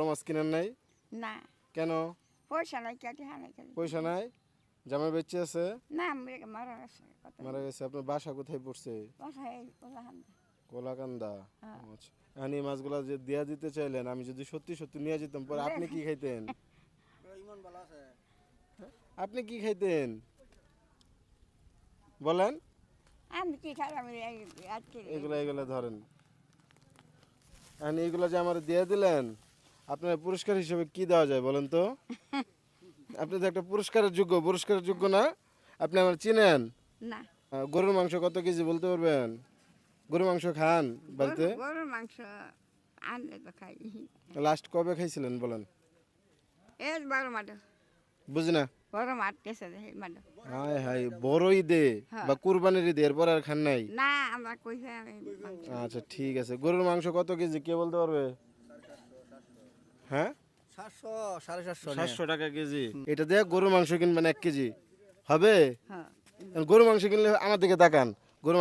মাছ কিনেন নাই? না কেন? পয়সা নাই কেটে হানাই খালি পয়সা নাই? জামাই বেঁচে আছে? না মারা গেছে কত মারা গেছে। আপনার বাসা কোথায় পড়ছে? বাসায় ওলা হান কোলাকান্দা। হ্যাঁ। আচ্ছা, এখন এই মাছগুলা যে দিয়া দিতে চাইলেন, আমি যদি সত্যি সত্যি নিয়ে যেতাম পরে আপনি কি খাইতেন? আপনি কি খাইতেন বলেন? আমি কি খাই আমি আজকে এগুলা ধরেন। এখন এইগুলা যে আমার দিয়ে দিলেন, আপনার পুরস্কার হিসেবে কি দেওয়া যায় বলেন তো? আপনি তো একটা পুরস্কারের যোগ্য না? আপনি আমার চিনেন? না গরুর মাংস কত কেজি বলতে পারবেন? গরুর মাংস খান বাড়িতে? গরুর মাংস আনলে তো খাই লাস্ট কবে খাইছিলেন বলেন? এই বড় মাঠে বুঝি না। বড় মাঠ গেছে মাঠে হায় হায়, বড় ঈদে হ্যাঁ। বা কুরবানির ঈদে, এরপর আর খান নাই? না আমরা কইছে আমি মাংস আচ্ছা ঠিক আছে। গরুর মাংস কত কেজি কে বলতে পারবে? হ্যাঁ, 700 টাকা কেজি। এটা দিয়ে গরুর মাংস কিনবেন 1 কেজি হবে? হ্যাঁ গরুর মাংস কিনলে আমার দিকে তাকান। গরুর